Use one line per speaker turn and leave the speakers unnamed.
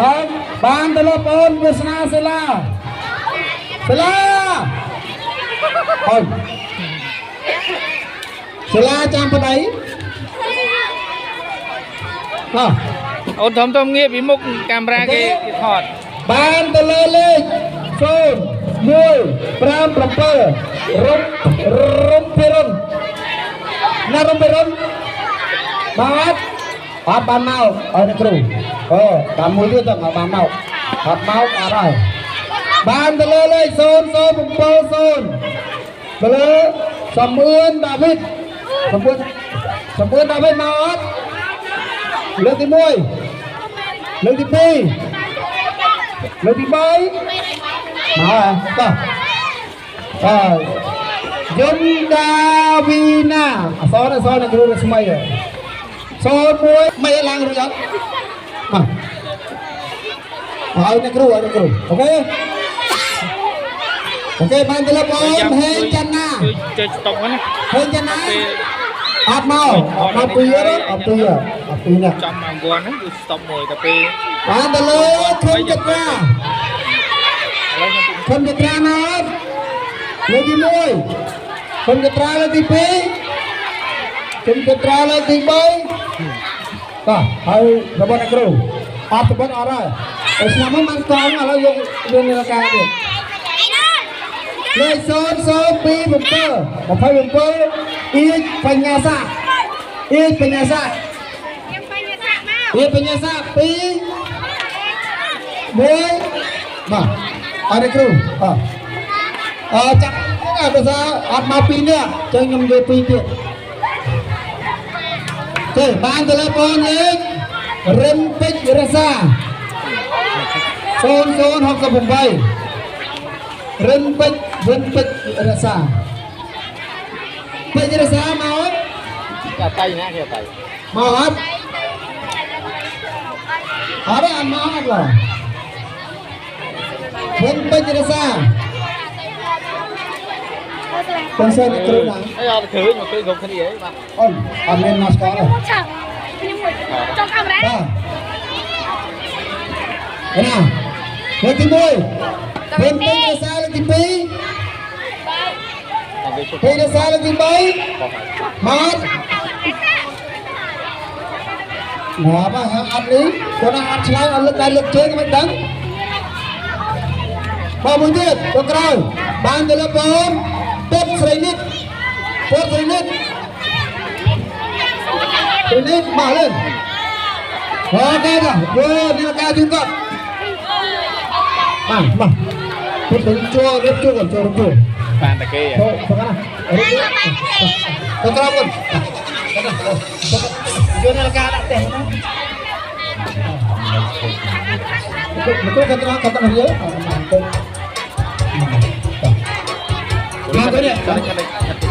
ឡើងបានទៅលោកបងវាសនាសិលាអូយសិលាចាំប្តី
អូនធំធំងាកពីមុខកាមេរ៉ាគេថត
បានទៅលើលេខ0 1 5 7រុំពីរុនណារុំពីរុនបាទអត់បានមកអត់គ្រូអូតាមមួយទៀតទៅបានមកអត់មកអត់ហើយបានទៅលើលេខ0070ទៅលើសំអឿនដាវីតសំអឿនដាវីតមកអត់លើកទី1លើកទី2លើកទី3មកហើយតោះយន្តដាវីណាអសរនៅគ្រូរស្មី01មិនឡើងរួចអត់ឲ្យអ្នកគ្រូអូខេបានទៅលើបងហេងច័ន្ទណា
ចុចស្តុកហ្នឹង
ហេងច័ន្ទណាអត់មកពីនេះ
ចំមកវ៉ាន់ហ្នឹងគឺស្តុកមួយតែពេល
បានទៅលើខុនចត្រាមកអត់លើកទី1ខុនចត្រាលើកទី2ខុនចត្រាលើកទី3តោះហើយរបស់អ្នកគ្រូអត់ទៅអត់ហើយហើយឆ្នាំមុនបានកងឥឡូវយកនាឡិកាទៀតលេខ0027អៀចបញ្ញាសា2មកមកអរគ្រូចាប់ភាសាអត់មក2នាក់ចឹងខ្ញុំយក2ទៀតទេបានទៅលើបងលេខរិមពេជ្ររសា0068រិមពេជ្ររសាមក
ចាតៃណាគេតៃ
មកអត់អត់មកអត់ឡើយរិមពេជ្ររសាបងសិនគ្រូណា
អីអត់ឃើញមកឃើញគ្រប់គ្នាអីបាទ
អូនអត់មានមកស្គាល់ទេ
ខ្ញុំចង់កាមេរ៉ា
ណាលើកទី1ពេជ្ររសាលើកទី2ពេជ្ររសាលើកទី3មកមកអត់នេះគាត់អត់ឆ្លើយអត់លើកដៃលើកជើងមិនដឹងបងមួយទៀតទៅក្រោយបានទៅលើបងពុតស្រីនិតមកlên ok rồi vô đi ca chung cọp mà tôi đứng chua đất chua còn chua đúng rồi
bàn tại kia
thôi không có nào tôi cao luôn vô đi ca đã tiền đó tôi kata dia nah,